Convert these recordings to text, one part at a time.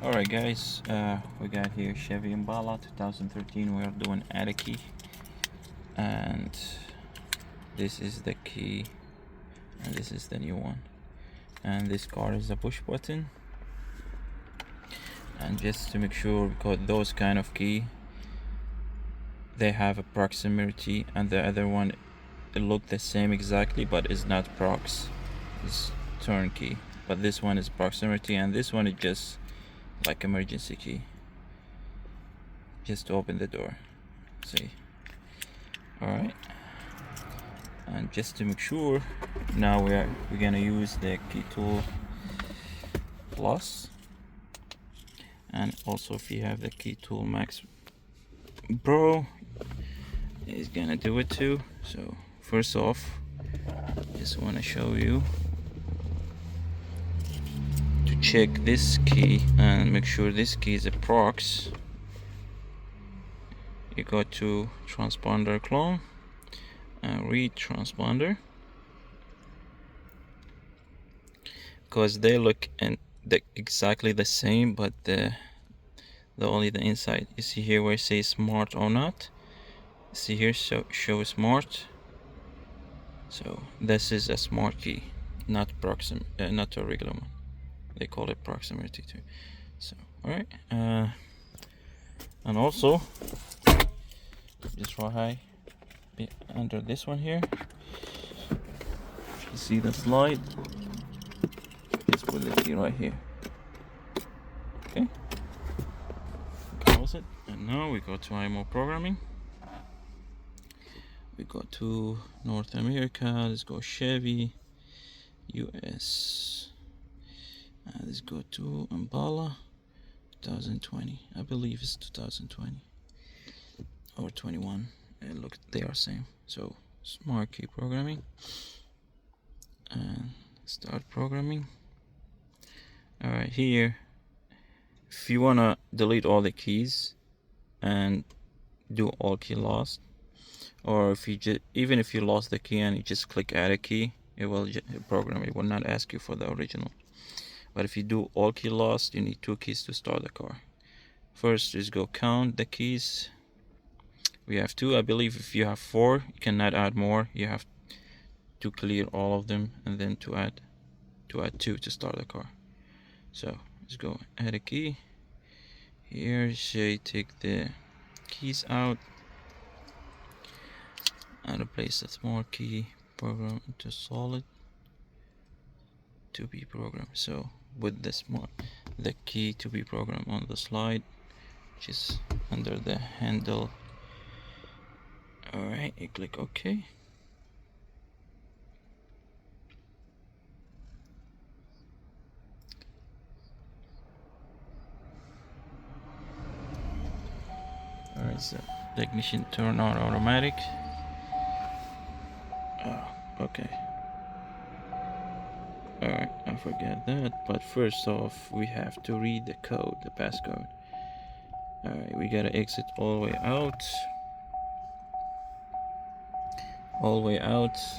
Alright guys, we got here Chevy Impala 2013. We're doing add a key, and this is the key, and this is the new one, and this card is a push button. And just to make sure, because those kind of key, they have a proximity, and the other one it look the same exactly, but it's not prox, it's turnkey. But this one is proximity, and this one is just like emergency key, just to open the door. See? Alright, and just to make sure, now we're gonna use the key tool plus, and also if you have the key tool max pro, is gonna do it too. So first off, just want to show you to check this key and make sure this key is a prox. You go to transponder clone and read transponder, because they look exactly the same, but the only the inside. You see here where it says smart or not. See here, show smart. So this is a smart key, not not a regular one. They call it proximity too. So alright, and also just right under this one here, if you see the slide, just put the key right here. Okay, close it, and now we go to IMO programming. We go to North America. Let's go Chevy, US. Let's go to Impala 2020. I believe it's 2020 or 21. And look, they are same. So smart key programming and start programming. Alright, here if you wanna delete all the keys and do all key lost, or if you just, even if you lost the key and you just click add a key, it will program, it will not ask you for the original. But if you do all key lost, you need 2 keys to start the car. First is go count the keys. We have 2. I believe if you have 4, you cannot add more. You have to clear all of them and then to add 2 to start the car. So let's go add a key. Here say take the keys out and replace the small key program into solid to be programmed. So with the key to be programmed on the slide, which is under the handle. Alright, you click OK. Alright, so the ignition turn on automatic. Oh, okay. Alright, I forget that, but first off we have to read the code, the passcode. Alright, we gotta exit all the way out.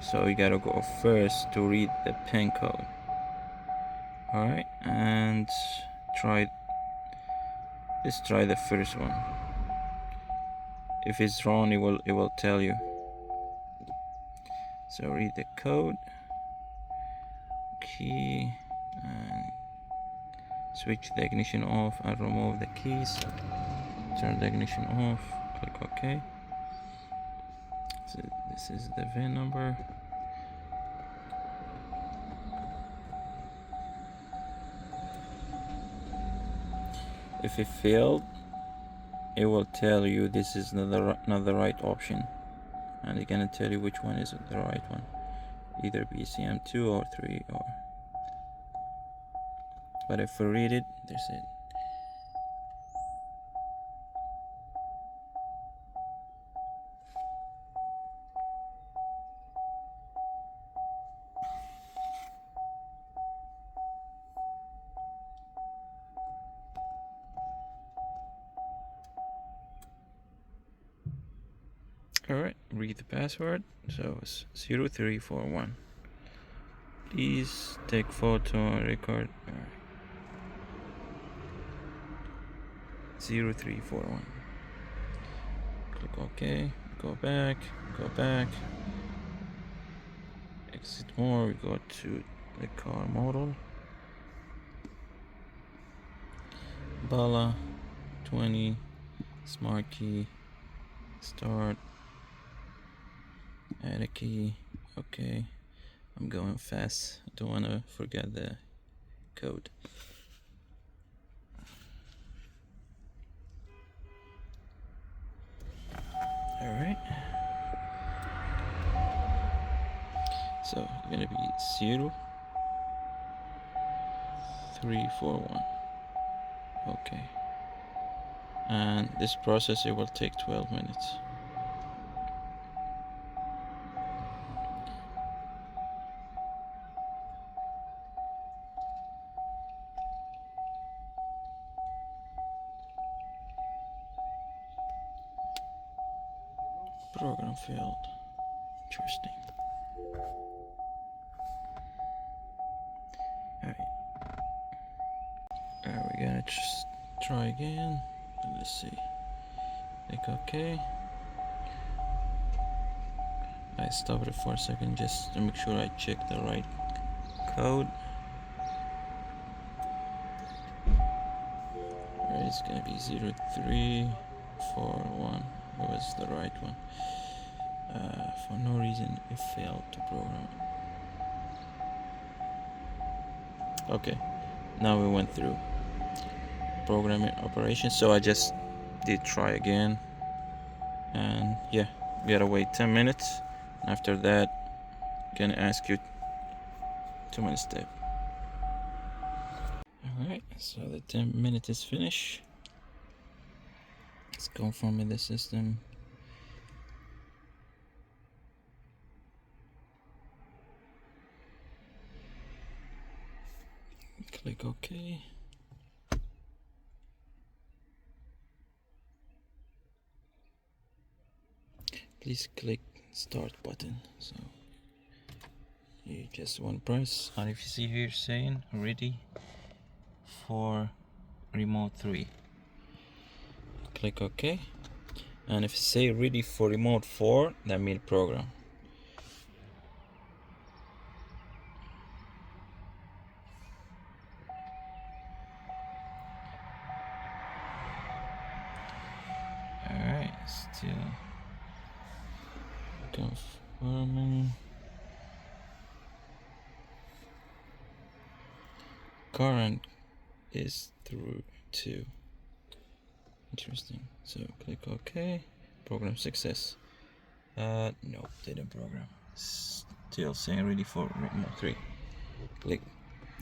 So we gotta go first to read the pin code. Alright, and let's try the first one. If it's wrong, it will tell you. So read the code, key, and switch the ignition off and remove the keys. Turn the ignition off, click OK. So this is the VIN number. If it failed, it will tell you this is not the right option, and it's gonna tell you which one is the right one, either BCM 2 or 3, or. But if we read it, there's it. Alright, read the password. So it's 0341. Please take photo and record. 0341. Click OK, go back, exit more, we go to the car model, Impala 20, smart key, start, add a key, okay. I'm going fast, I don't want to forget the code. Alright, so it's gonna be 0341. Okay, and this processor will take 12 minutes. Program failed. Interesting. Alright. We're gonna just try again. Let's see. Click OK. I stopped it for a second just to make sure I check the right code. Alright, it's gonna be 0341. What was the right one? For no reason it failed to program. Okay, now we went through programming operations, so I just did try again, and yeah, we gotta wait 10 minutes. After that, gonna ask you 2-minute step. Alright, so the 10 minutes is finished. Let's confirm in the system. Click OK. Please click start button. So you just want to press, and if you see here saying ready for remote 3, click OK. And if you say ready for remote 4, that means program. Alright, still confirming. Current is through 2. Interesting. So click OK. Program success. No, didn't program. Still saying ready for remote 3. Click.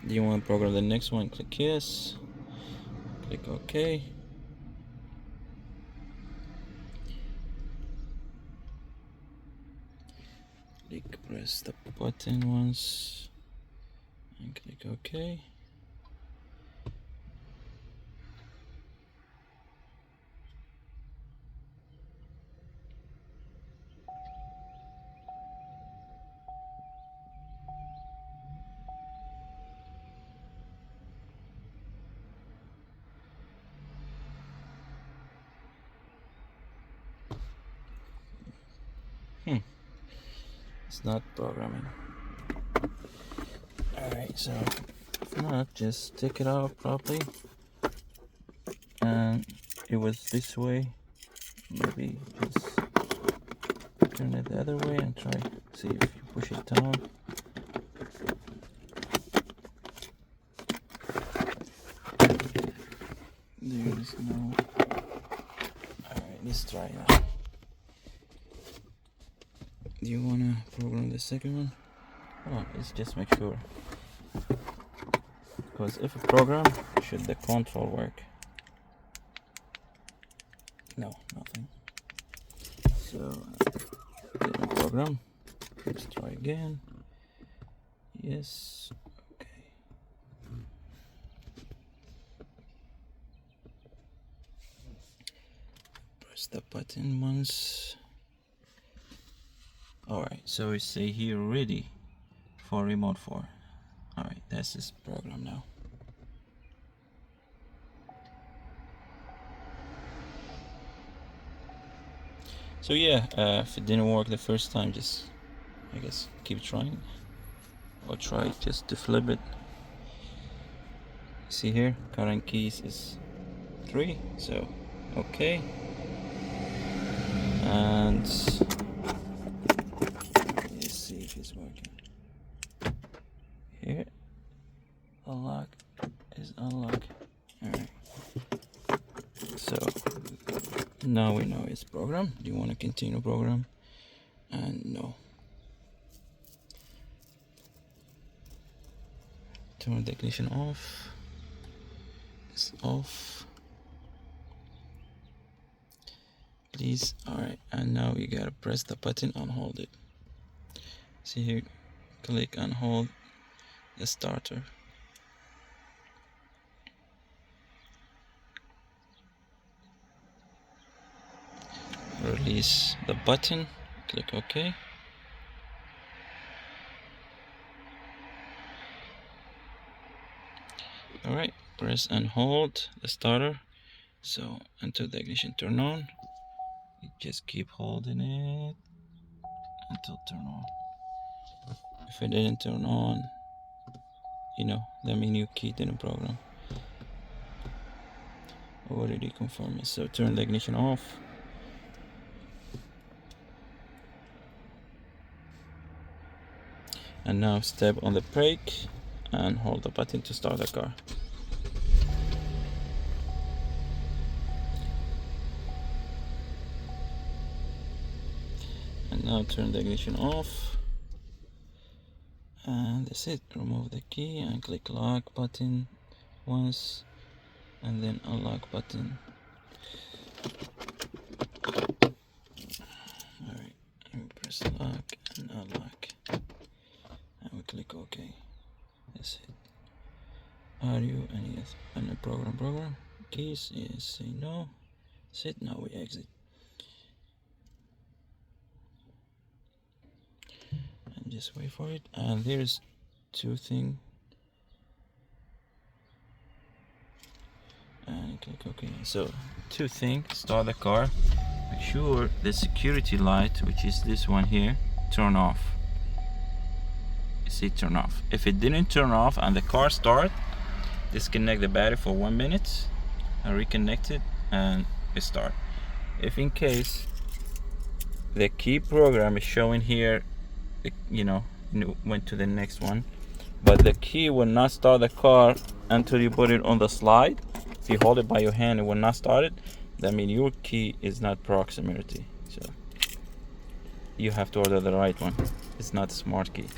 Do you want to program the next one? Click yes. Click OK. Click press the button once and click OK. It's not programming. Alright, so if not, just take it out properly. And it was this way. Maybe just turn it the other way and try see if you push it down. There is no. Alright, let's try now. Do you wanna program the second one? Oh, let's just make sure. Because if a program, should the control work? No, nothing. So didn't program. Let's try again. Yes. Okay. Press the button once. Alright, so we say here ready for remote 4. Alright, that's this program now. So yeah, if it didn't work the first time, just I guess keep trying, or try just to flip it. See here, current keys is 3, so okay. And let's see if it's working. Here, unlock is unlock. Alright. So now we know it's programmed. Do you want to continue program? And no. Turn the ignition off. It's off. Please. Alright, and now you gotta press the button and hold it. See here, click and hold the starter. Release the button, click OK. Alright, press and hold the starter. So until the ignition turn on, you just keep holding it until turn on. If it didn't turn on, you know, that means your key didn't program. Already confirm it. So turn the ignition off. And now step on the brake and hold the button to start the car. And now turn the ignition off. And that's it. Remove the key and click lock button once, and then unlock button. Alright, and press lock and unlock. And we click OK. That's it. Are you and yes, and the program keys is say no. That's it. Now we exit. And just wait for it. And there's 2 things. And click OK. So 2 things. Start the car. Make sure the security light, which is this one here, turn off. You see, turn off. If it didn't turn off and the car start, disconnect the battery for 1 minute and reconnect it and restart. If in case the key program is showing here, you know, went to the next one, but the key will not start the car until you put it on the slide. If you hold it by your hand, it will not start it. That means your key is not proximity. So you have to order the right one. It's not a smart key.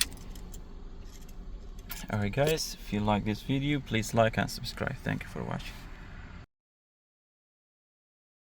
Alright guys, if you like this video, please like and subscribe. Thank you for watching.